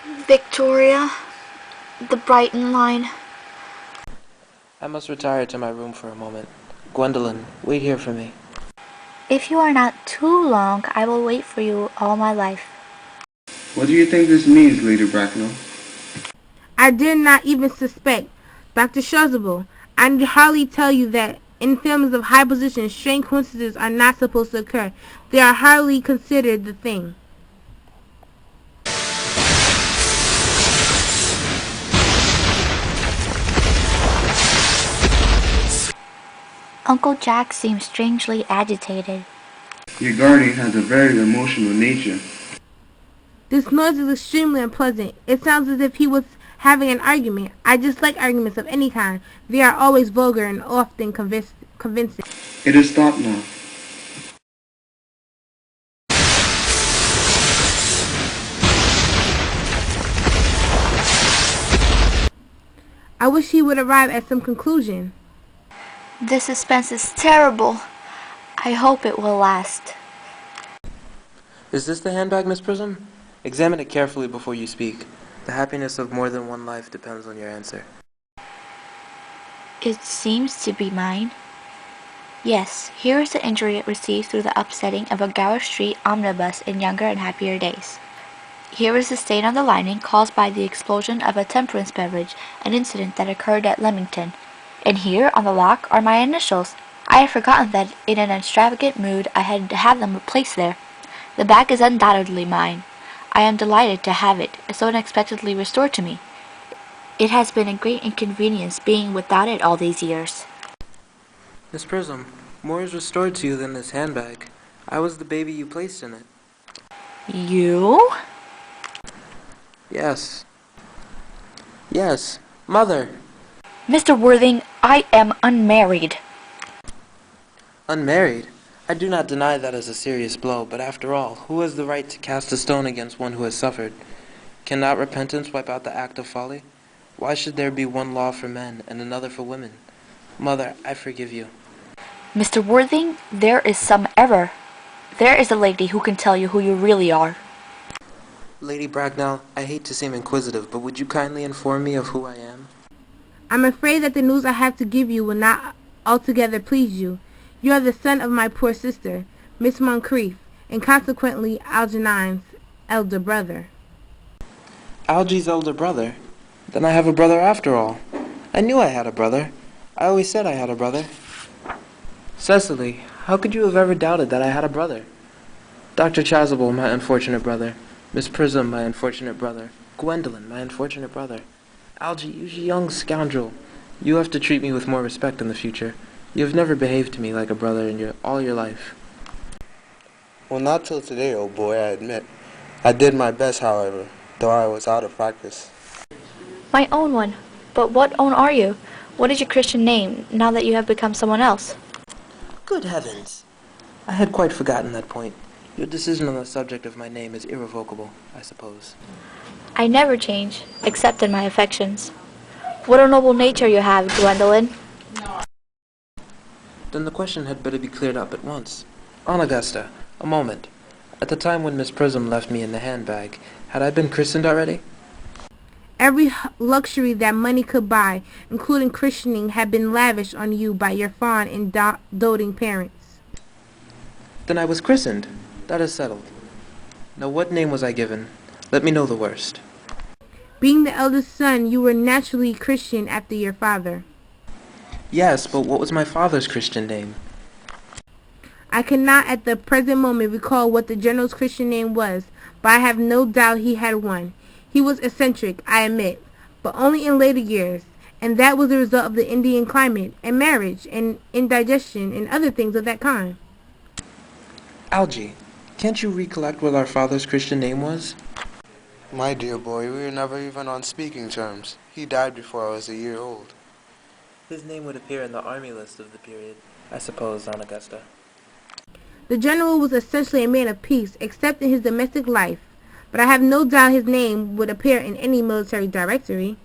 Victoria, the Brighton line. I must retire to my room for a moment. Gwendolyn, wait here for me. If you are not too long, I will wait for you all my life. What do you think this means, Lady Bracknell? I dare not even suspect. Dr. Chasuble, I need hardly tell you that in families of high position, strange coincidences are not supposed to occur. They are hardly considered the thing. Uncle Jack seems strangely agitated. Your guardian has a very emotional nature. This noise is extremely unpleasant. It sounds as if he was having an argument. I dislike arguments of any kind. They are always vulgar and often convincing. It is stopped now. I wish he would arrive at some conclusion. This suspense is terrible. I hope it will last. Is this the handbag, Miss Prism? Examine it carefully before you speak. The happiness of more than one life depends on your answer. It seems to be mine. Yes, here is the injury it received through the upsetting of a Gower Street omnibus in younger and happier days. Here is the stain on the lining caused by the explosion of a temperance beverage, an incident that occurred at Leamington. And here, on the lock, are my initials. I had forgotten that in an extravagant mood I had to have them placed there. The bag is undoubtedly mine. I am delighted to have it so unexpectedly restored to me. It has been a great inconvenience being without it all these years. Miss Prism, more is restored to you than this handbag. I was the baby you placed in it. You? Yes. Yes, Mother. Mr. Worthing, I am unmarried. Unmarried? I do not deny that as a serious blow, but after all, who has the right to cast a stone against one who has suffered? Cannot repentance wipe out the act of folly? Why should there be one law for men and another for women? Mother, I forgive you. Mr. Worthing, there is some error. There is a lady who can tell you who you really are. Lady Bracknell, I hate to seem inquisitive, but would you kindly inform me of who I am? I'm afraid that the news I have to give you will not altogether please you. You are the son of my poor sister, Miss Moncrief, and consequently Algernon's elder brother. Algy's elder brother? Then I have a brother after all. I knew I had a brother. I always said I had a brother. Cecily, how could you have ever doubted that I had a brother? Dr. Chasuble, my unfortunate brother. Miss Prism, my unfortunate brother. Gwendolyn, my unfortunate brother. Algy, you young scoundrel. You have to treat me with more respect in the future. You have never behaved to me like a brother in all your life. Well, not till today, old boy, I admit. I did my best, however, though I was out of practice. My own one. But what own are you? What is your Christian name, now that you have become someone else? Good heavens! I had quite forgotten that point. Your decision on the subject of my name is irrevocable, I suppose. I never change, except in my affections. What a noble nature you have, Gwendolyn. Then the question had better be cleared up at once. Aunt Augusta, a moment. At the time when Miss Prism left me in the handbag, had I been christened already? Every luxury that money could buy, including christening, had been lavished on you by your fond and doting parents. Then I was christened. That is settled. Now what name was I given? Let me know the worst. Being the eldest son, you were naturally Christian after your father. Yes, but what was my father's Christian name? I cannot at the present moment recall what the general's Christian name was, but I have no doubt he had one. He was eccentric, I admit, but only in later years, and that was the result of the Indian climate, and marriage, and indigestion, and other things of that kind. Algy, can't you recollect what our father's Christian name was? My dear boy, we were never even on speaking terms. He died before I was a year old. His name would appear in the army list of the period, I suppose, Aunt Augusta. The general was essentially a man of peace, except in his domestic life, but I have no doubt his name would appear in any military directory.